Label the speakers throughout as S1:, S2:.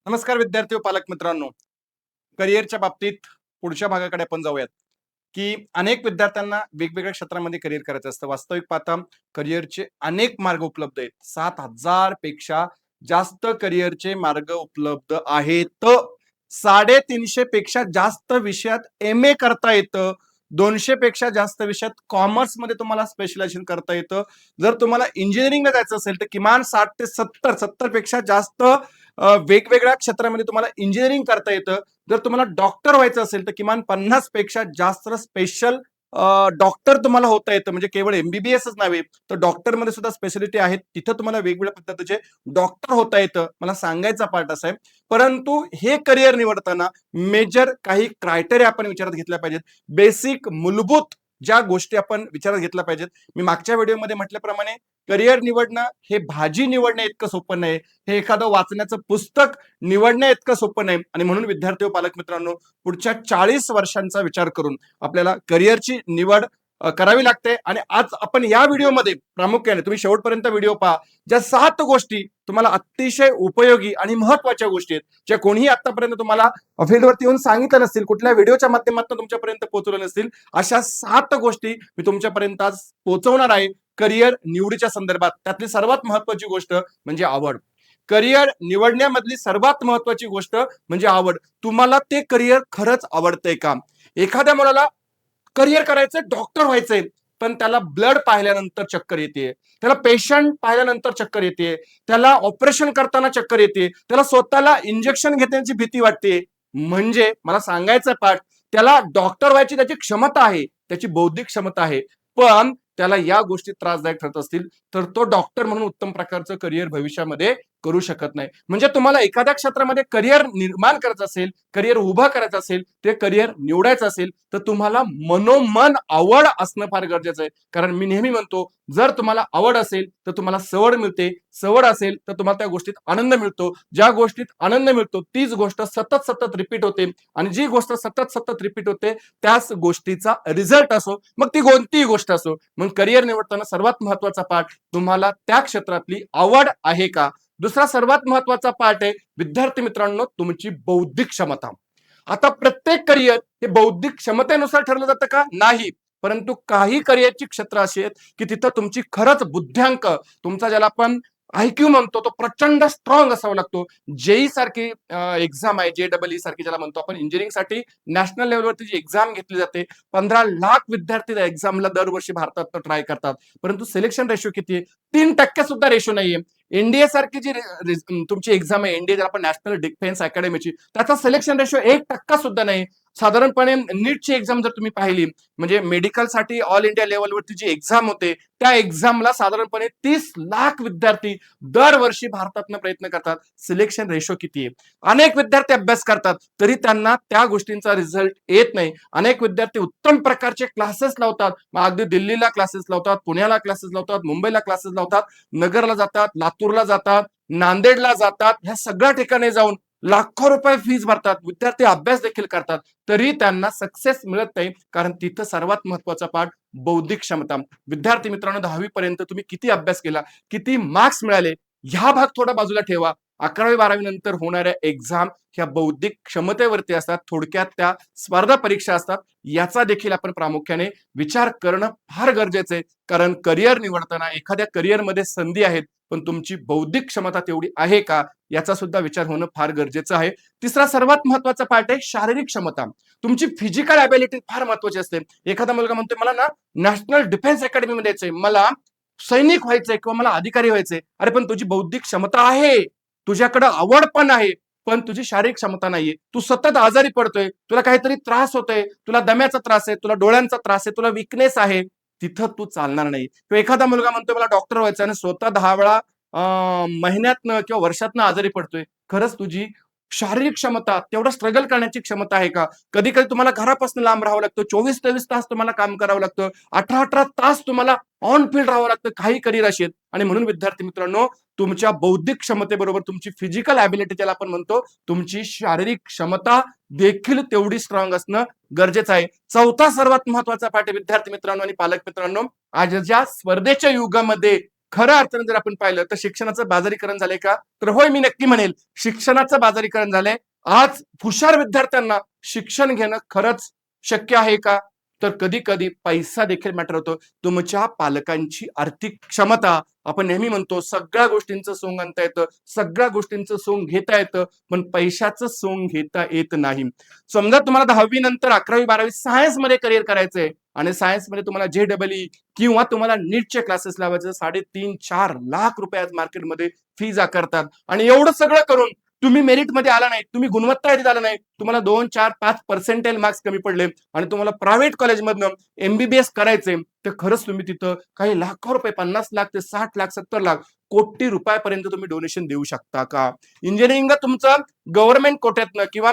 S1: नमस्कार विद्यार्थी व पालक मित्रांनो. करिअरच्या बाबतीत पुढच्या भागाकडे आपण जाऊयात, की अनेक विद्यार्थ्यांना वेगवेगळ्या क्षेत्रामध्ये करिअर करायचं असतं. वास्तविक पाहता करिअरचे अनेक मार्ग उपलब्ध आहेत. 7,000 पेक्षा जास्त करिअरचे मार्ग उपलब्ध आहेत. 350 पेक्षा जास्त विषयात एम ए करता येतं. 200 पेक्षा जास्त विषयात कॉमर्समध्ये तुम्हाला स्पेशलायझेशन करता येतं. जर तुम्हाला इंजिनिअरिंगला जायचं असेल तर किमान 60 ते 70 पेक्षा जास्त वेगवेगळ्या क्षेत्रामध्ये तुम्हाला इंजिनिअरिंग करता येतं. जर तुम्हाला डॉक्टर व्हायचं असेल तर किमान 50 पेक्षा जास्त स्पेशल डॉक्टर तुम्हाला होता येतं. म्हणजे केवळ एमबीबीएसच नव्हे तर डॉक्टरमध्ये सुद्धा स्पेशालिटी आहेत. तिथं तुम्हाला वेगवेगळ्या पद्धतीचे डॉक्टर होता येतं. मला सांगायचा पार्ट असा आहे. परंतु हे करिअर निवडताना मेजर काही क्रायटेरिया आपण विचारात घेतल्या पाहिजेत. बेसिक मूलभूत ज्या गोष्टी आपण विचारात घेतल्या पाहिजेत. मी मागच्या व्हिडिओमध्ये म्हटल्याप्रमाणे करिअर निवडणं हे भाजी निवडणं इतकं सोपं नाही. हे एखादं वाचण्याचं पुस्तक निवडण्या इतकं सोपं नाही. आणि म्हणून विद्यार्थी व पालक मित्रांनो, पुढच्या 40 वर्षांचा विचार करून आपल्याला करिअरची निवड करावी लागते. आणि आज आपण या व्हिडिओमध्ये प्रामुख्याने तुम्ही शेवटपर्यंत व्हिडिओ पहा. ज्या 7 गोष्टी तुम्हाला अतिशय उपयोगी आणि महत्वाच्या गोष्टी आहेत, ज्या कोणीही आतापर्यंत तुम्हाला फील्डवरती येऊन सांगितलं नसतील, कुठल्या व्हिडिओच्या माध्यमातून तुमच्यापर्यंत पोहोचवलं नसतील, अशा 7 गोष्टी मी तुमच्यापर्यंत आज पोहोचवणार आहे करिअर निवडीच्या संदर्भात. त्यातली सर्वात महत्वाची गोष्ट म्हणजे आवड. करिअर निवडण्यामधली सर्वात महत्वाची गोष्ट म्हणजे आवड. तुम्हाला ते करिअर खरंच आवडतंय का? एखाद्या मुलाला करिअर करायचंय, डॉक्टर व्हायचंय, पण त्याला ब्लड पाहिल्यानंतर चक्कर येते, त्याला पेशंट पाहिल्यानंतर चक्कर येते, त्याला ऑपरेशन करताना चक्कर येते, त्याला स्वतःला इंजेक्शन घेण्याची भीती वाटते. म्हणजे मला सांगायचं पाठ, त्याला डॉक्टर व्हायची त्याची क्षमता आहे, त्याची बौद्धिक क्षमता आहे, पण त्याला या गोष्टी त्रासदायक ठरत असतील तर तो डॉक्टर म्हणून उत्तम प्रकारचं करिअर भविष्यामध्ये करू शकत नाही. म्हणजे तुम्हाला एखाद्या क्षेत्रामध्ये करिअर निर्माण करायचं असेल, करिअर उभं करायचं असेल, ते करिअर निवडायचं असेल तर तुम्हाला मनोमन आवड असणं फार गरजेचं आहे. कारण मी नेहमी म्हणतो, जर तुम्हाला आवड असेल तर तुम्हाला सवड मिळते, सवड असेल तर तुम्हाला त्या गोष्टीत आनंद मिळतो, ज्या गोष्टीत आनंद मिळतो तीच गोष्ट सतत सतत रिपीट होते, आणि जी गोष्ट सतत सतत रिपीट होते त्याच गोष्टीचा रिझल्ट असो, मग ती कोणतीही गोष्ट असो. मग करिअर निवडताना सर्वात महत्वाचा पार्ट, तुम्हाला त्या क्षेत्रातली आवड आहे का? दुसरा सर्वात महत्वाचा पार्ट आहे विद्यार्थी मित्रांनो, तुमची बौद्धिक क्षमता. आता प्रत्येक करिअर हे बौद्धिक क्षमतेनुसार ठरलं जातं का? नाही. परंतु काही करिअरची क्षेत्र अशी आहेत की तिथं तुमची खरंच बुद्ध्यांक, तुमचा ज्याला आपण आयक्यू म्हणतो, तो प्रचंड स्ट्रॉंग असावा लागतो. जेई सारखी एक्झाम आहे, जेईई सारखी ज्याला म्हणतो आपण, इंजिनिअरिंग साठी नॅशनल लेवलवरती जी एक्झाम घेतली जाते, 15 लाख विद्यार्थी त्या एक्झामला दरवर्षी भारतात ट्राय करतात. परंतु सिलेक्शन रेशो किती आहे? 3% सुद्धा रेशो नाहीये. एनडीए सारखी जी तुमची एक्झाम आहे, एनडीए ज्याला आपण नॅशनल डिफेन्स अकॅडमीची, त्याचा सिलेक्शन रेशो 1% सुद्धा नाही. साधारणपणे नीटची एक्झाम जर तुम्ही पाहिली, म्हणजे मेडिकलसाठी ऑल इंडिया लेवलवरती जी एक्झाम होते, त्या एक्झामला साधारणपणे 30 लाख विद्यार्थी दरवर्षी भारतातनं प्रयत्न करतात. सिलेक्शन रेशो किती आहे? अनेक विद्यार्थी अभ्यास करतात तरी त्यांना त्या गोष्टींचा रिझल्ट येत नाही. अनेक विद्यार्थी उत्तम प्रकारचे क्लासेस लावतात, मग अगदी दिल्लीला क्लासेस लावतात, पुण्याला क्लासेस लावतात, मुंबईला क्लासेस लावतात, नगरला जातात, लातूरला जातात, नांदेडला जातात, ह्या सगळ्या ठिकाणी जाऊन लाखो रुपये फीस भरतात, विद्यार्थी अभ्यास देखील करतात, तरी त्यांना सक्सेस मिळत नाही. कारण तिथं सर्वात महत्वाचा पार्ट बौद्धिक क्षमता. विद्यार्थी मित्रांनो, 10वी पर्यंत तुम्ही किती अभ्यास केला, किती मार्क्स मिळाले, ह्या भाग थोडा बाजूला ठेवा. 11वी-12वी नंतर होणाऱ्या एक्झाम ह्या बौद्धिक क्षमतेवरती असतात. थोडक्यात त्या स्पर्धा परीक्षा असतात. याचा देखील आपण प्रामुख्याने विचार करणं फार गरजेचं आहे. कारण करिअर निवडताना एखाद्या करिअरमध्ये संधी आहेत, पण तुमची बौद्धिक क्षमता तेवढी आहे का, याचा सुद्धा विचार होणं फार गरजेचं आहे. तिसरा सर्वात महत्वाचा पार्ट आहे शारीरिक क्षमता. तुमची फिजिकल ॲबिलिटी फार महत्वाची असते. एखादा मुलगा म्हणतोय, मला ना नॅशनल डिफेन्स अकॅडमीमध्ये यायचंय, मला सैनिक व्हायचंय किंवा मला अधिकारी व्हायचंय. अरे पण तुझी बौद्धिक क्षमता आहे, तुझ्याकडे आवड पण आहे, पण तुझी शारीरिक क्षमता नाहीये. तू सतत आजारी पडतोय, तुला काहीतरी त्रास होतोय, तुला दम्याचा त्रास आहे, तुला डोळ्यांचा त्रास आहे, तुला विकनेस आहे, तिथं तू चालणार नाही. किंवा एखादा मुलगा म्हणतोय मला डॉक्टर व्हायचं आणि स्वतः 10 वेळा महिन्यातनं किंवा वर्षातनं आजारी पडतोय. खरंच तुझी शारीरिक क्षमता, तेवढं स्ट्रगल करण्याची क्षमता आहे का? कधी कधी तुम्हाला घरापासून लांब राहावं लागतं, 24-23 तास तुम्हाला काम करावं लागतं, 18-18 तास तुम्हाला ऑन फील्ड राहावं लागतं. काही करिअर अशी आहेत. आणि म्हणून विद्यार्थी मित्रांनो, तुमच्या बौद्धिक क्षमतेबरोबर तुमची फिजिकल ॲबिलिटी ज्याला आपण म्हणतो, तुमची शारीरिक क्षमता देखील तेवढी स्ट्रॉंग असणं गरजेचं आहे. चौथा सर्वात महत्वाचा पाठ विद्यार्थी मित्रांनो आणि पालक मित्रांनो, आजच्या स्पर्धेच्या युगामध्ये खऱ्या अर्थाने जर आपण पाहिलं तर शिक्षणाचं बाजारीकरण झालंय का? तर होय, मी नक्की म्हणेल शिक्षणाचं बाजारीकरण झालंय. आज हुशार विद्यार्थ्यांना शिक्षण घेणं खरंच शक्य आहे का? तर कधी कधी पैसा देखील मॅटर होतो. तुमच्या पालकांची आर्थिक क्षमता, आपण नेहमी म्हणतो सगळ्या गोष्टींचं सोंग आणता येतं, सगळ्या गोष्टींचं सोंग घेता येतं, पण पैशाचं सोंग घेता येत नाही. समजा तुम्हाला 10वी नंतर 11वी-12वी सायन्स मध्ये करिअर करायचंय आणि सायन्स मध्ये तुम्हाला JEE किंवा तुम्हाला नीटचे क्लासेस लावायचे, 3.5-4 लाख रुपये आज मार्केटमध्ये फीज आकारतात. आणि एवढं सगळं करून तुम्ही मेरिट मध्ये आला नाही, तुम्ही गुणवत्ता यादीत आला नाही, तुम्हाला 2, 4, 5 पर्सेंटेज मार्क्स कमी पडले आणि तुम्हाला प्रायव्हेट कॉलेजमधनं MBBS करायचे, तर खरंच तुम्ही तिथं काही लाखो रुपये, 50 लाख ते 60 लाख, 70 लाख, कोटी रुपयापर्यंत तुम्ही डोनेशन देऊ शकता का? इंजिनिअरिंगला तुमचं गव्हर्नमेंट कोट्यातनं किंवा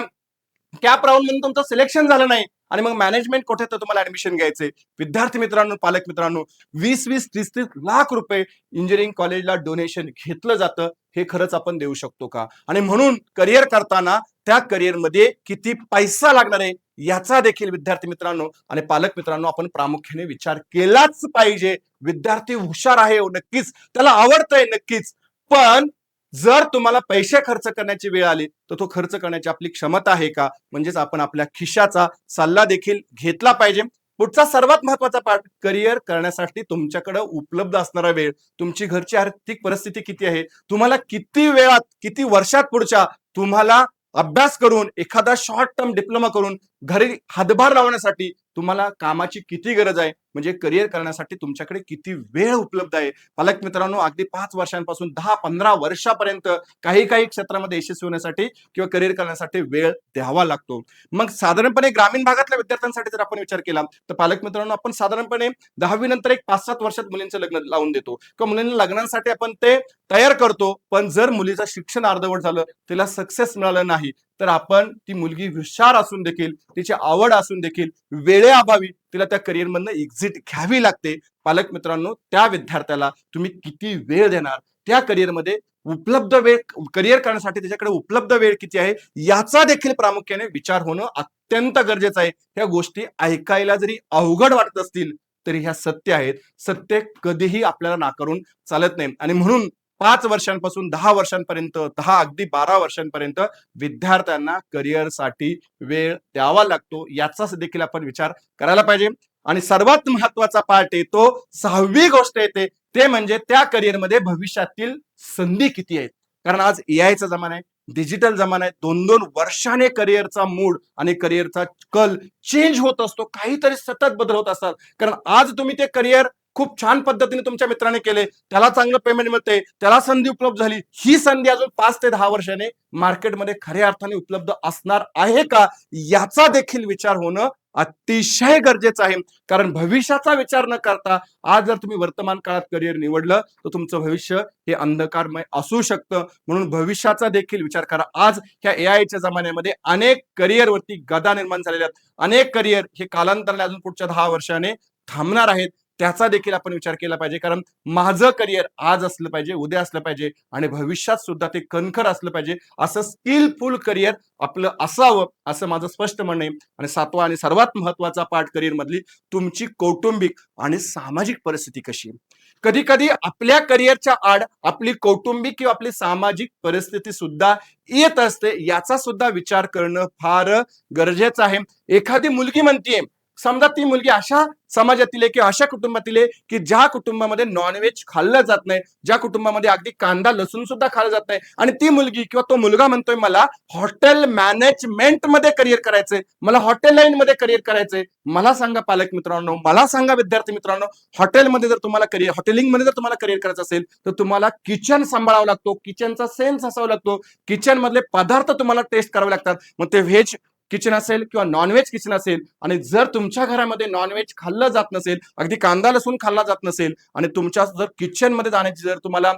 S1: कॅप राऊंड म्हणून तुमचं सिलेक्शन झालं नाही आणि मग मॅनेजमेंट कोठ्यात तुम्हाला ऍडमिशन घ्यायचे. विद्यार्थी मित्रांनो, पालक मित्रांनो, 20-20, 30-30 लाख रुपये इंजिनिअरिंग कॉलेजला डोनेशन घेतलं जातं. हे खरंच आपण देऊ शकतो का? आणि म्हणून करिअर करताना त्या करिअरमध्ये किती पैसा लागणार आहे याचा देखील विद्यार्थी मित्रांनो आणि पालक मित्रांनो आपण प्रामुख्याने विचार केलाच पाहिजे. विद्यार्थी हुशार आहे नक्कीच, त्याला आवडतंय नक्कीच, पण जर तुम्हाला पैसे खर्च करण्याची वेळ आली तर तो खर्च करण्याची आपली क्षमता आहे का? म्हणजेच आपण आपल्या खिशाचा सल्ला देखील घेतला पाहिजे. पुढचा सर्वात महत्वाचा पार्ट, करिअर करण्यासाठी तुमच्याकडे उपलब्ध असणारा वेळ, तुमची घरची आर्थिक परिस्थिती किती आहे, तुम्हाला किती वेळात, किती वर्षात पुढच्या तुम्हाला अभ्यास करून एखादा शॉर्ट टर्म डिप्लोमा करून घरी हातभार लावण्यासाठी तुम्हाला कामाची किती गरज आहे, म्हणजे करिअर करण्यासाठी तुमच्याकडे किती वेळ उपलब्ध आहे. पालक मित्रांनो, अगदी 5 वर्षांपासून 10-15 वर्षापर्यंत काही काही क्षेत्रामध्ये यशस्वी होण्यासाठी किंवा करिअर करण्यासाठी वेळ द्यावा लागतो. मग साधारणपणे ग्रामीण भागातल्या विद्यार्थ्यांसाठी जर आपण विचार केला तर पालक मित्रांनो, आपण साधारणपणे 10वी नंतर एक 5-7 वर्षात मुलींचं लग्न लावून देतो किंवा मुलींना लग्नासाठी आपण ते तयार करतो. पण जर मुलीचं शिक्षण अर्धवट झालं, तिला सक्सेस मिळालं नाही, तर आपण ती मुलगी हुशार असून देखील, तिची आवड असून देखील वेळेअभावी तिला त्या करिअर मधनं एक्झिट घ्यावी लागते. पालक मित्रांनो, त्या विद्यार्थ्याला तुम्ही किती वेळ देणार, त्या करिअरमध्ये उपलब्ध वेळ, करिअर करण्यासाठी त्याच्याकडे उपलब्ध वेळ किती आहे याचा देखील प्रामुख्याने विचार होणं अत्यंत गरजेचं आहे. ह्या गोष्टी ऐकायला जरी अवघड वाटत असतील तरी ह्या सत्य आहेत. सत्य कधीही आपल्याला नाकारून चालत नाही. आणि म्हणून 5 वर्षांपासून 10 वर्षांपर्यंत, 10 अगदी 12 वर्षांपर्यंत विद्यार्थ्यांना करिअरसाठी वेळ द्यावा लागतो, याचाच देखील आपण विचार करायला पाहिजे. आणि सर्वात महत्वाचा पार्ट येतो, 6वी गोष्ट येते, ते म्हणजे त्या करिअरमध्ये भविष्यातील संधी किती आहेत. कारण आज एआयचा जमाना आहे, डिजिटल जमाना आहे, 2-2 वर्षाने करिअरचा मूड आणि करिअरचा कल चेंज होत असतो, काहीतरी सतत बदल होत असतात. कारण आज तुम्ही ते करिअर खूप छान पद्धतीने तुमच्या मित्राने केले, त्याला चांगलं पेमेंट मिळते, त्याला संधी उपलब्ध झाली, ही संधी अजून 5 ते 10 वर्षाने मार्केटमध्ये खऱ्या अर्थाने उपलब्ध असणार आहे का, याचा देखील विचार होणं अतिशय गरजेचं आहे. कारण भविष्याचा विचार न करता आज जर तुम्ही वर्तमान काळात करिअर निवडलं तर तुमचं भविष्य हे अंधकारमय असू शकतं. म्हणून भविष्याचा देखील विचार करा. आज ह्या एआयच्या जमान्यामध्ये अनेक करिअरवरती गदा निर्माण झालेल्या आहेत. अनेक करिअर हे कालांतराने अजून पुढच्या 10 वर्षाने थांबणार आहेत. त्याचा देखील आपण विचार केला पाहिजे. कारण माझं करिअर आज असलं पाहिजे, उद्या असलं पाहिजे आणि भविष्यात सुद्धा ते कणखर असलं पाहिजे. असं स्किलफुल करिअर आपलं असावं, असं माझं स्पष्ट म्हणणं आहे. आणि 7वा आणि सर्वात महत्वाचा पार्ट करिअर मधली, तुमची कौटुंबिक आणि सामाजिक परिस्थिती कशी आहे. कधी कधी आपल्या करिअरच्या आड आपली कौटुंबिक किंवा आपली सामाजिक परिस्थिती सुद्धा येत असते, याचा सुद्धा विचार करणं फार गरजेचं आहे. एखादी मुलगी म्हणतीये, समजा ती मुलगी अशा समाजातील आहे किंवा अशा कुटुंबातील आहे की ज्या कुटुंबामध्ये नॉनव्हेज खाल्लं जात नाही, ज्या कुटुंबामध्ये अगदी कांदा लसूण सुद्धा खाल्लं जात नाही, आणि ती मुलगी किंवा तो मुलगा म्हणतोय मला हॉटेल मॅनेजमेंट मध्ये करिअर करायचंय, मला हॉटेल लाईन मध्ये करिअर करायचंय. मला सांगा पालक मित्रांनो, मला सांगा विद्यार्थी मित्रांनो, हॉटेलमध्ये जर तुम्हाला करिअर, हॉटेलिंग मध्ये जर तुम्हाला करिअर करायचं असेल तर तुम्हाला किचन सांभाळावा लागतो, किचनचा सेन्स असावा लागतो, किचन मधले पदार्थ तुम्हाला टेस्ट करावे लागतात. मग ते व्हेज किचन असेल किंवा नॉनव्हेज किचन असेल, आणि जर तुमच्या घरामध्ये नॉनव्हेज खाल्लं जात नसेल, अगदी कांदा लसूण खाल्ला जात नसेल, आणि तुमच्या जर किचन मध्ये जाण्याची जर तुम्हाला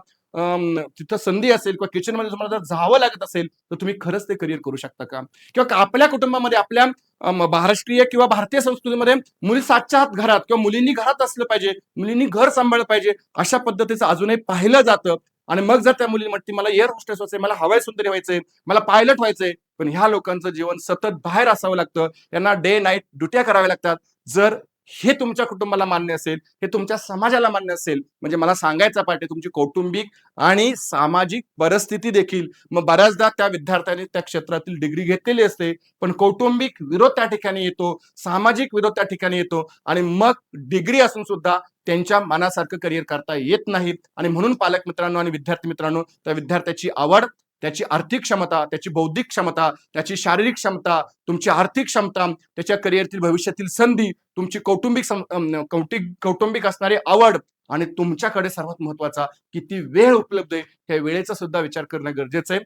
S1: तिथं संधी असेल किंवा किचन मध्ये तुम्हाला जर जावं लागत असेल, तर तुम्ही खरंच ते करिअर करू शकता का? किंवा आपल्या कुटुंबामध्ये, आपल्या महाराष्ट्रीय किंवा भारतीय संस्कृतीमध्ये मुली 7च्या आत घरात किंवा मुलींनी घरात असलं पाहिजे, मुलींनी घर सांभाळलं पाहिजे, अशा पद्धतीचं अजूनही पाहिलं जातं. आणि मग जर त्या मुली म्हणते मला एअर होस्टेस व्हायचंय, मला हवाई सुंदरी व्हायचंय, मला पायलट व्हायचंय, पण ह्या लोकांचं जीवन सतत बाहेर असावं लागतं, यांना डे नाईट ड्युट्या कराव्या लागतात. जर हे तुमच्या कुटुंबाला मान्य असेल, हे तुमच्या समाजाला मान्य असेल, म्हणजे मला सांगायचा पाठ आहे तुमची कौटुंबिक आणि सामाजिक परिस्थिती देखील. मग बऱ्याचदा त्या विद्यार्थ्याने त्या क्षेत्रातील डिग्री घेतलेली असते, पण कौटुंबिक विरोध त्या ठिकाणी येतो, सामाजिक विरोध त्या ठिकाणी येतो आणि मग डिग्री असून सुद्धा त्यांच्या मनासारखं करिअर करता येत नाही. आणि म्हणून पालक मित्रांनो आणि विद्यार्थी मित्रांनो, त्या विद्यार्थ्याची आवड, त्याची आर्थिक क्षमता, त्याची बौद्धिक क्षमता, त्याची शारीरिक क्षमता, तुमची आर्थिक क्षमता, त्याच्या करिअरतील भविष्यातील संधी, तुमची कौटुंबिक असणारी आवड आणि तुमच्याकडे सर्वात महत्वाचा किती वेळ उपलब्ध आहे, ह्या वेळेचा सुद्धा विचार करणं गरजेचं आहे.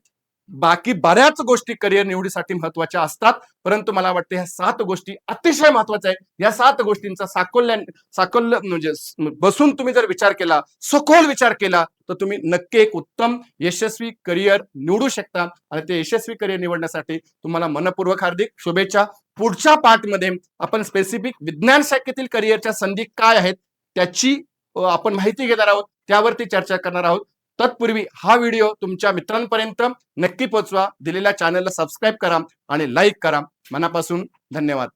S1: बाकी बऱ्याच गोष्टी करिअर निवडीसाठी महत्वाच्या असतात, परंतु मला वाटतं ह्या 7 गोष्टी अतिशय महत्वाच्या आहेत. या 7 गोष्टींचा साकल्य म्हणजे बसून तुम्ही जर विचार केला, सखोल विचार केला, तर तुम्ही नक्की एक उत्तम यशस्वी करिअर निवडू शकता. आणि ते यशस्वी करिअर निवडण्यासाठी तुम्हाला मनपूर्वक हार्दिक शुभेच्छा. पुढच्या पार्टमध्ये आपण स्पेसिफिक विज्ञान शाखेतील करिअरच्या संधी काय आहेत त्याची आपण माहिती घेणार आहोत, त्यावरती चर्चा करणार आहोत. तत्पूर्वी हा व्हिडिओ तुमच्या मित्रांपर्यंत नक्की पोहोचवा, दिलेल्या चॅनलला सबस्क्राईब करा आणि लाईक करा. मनापासून धन्यवाद.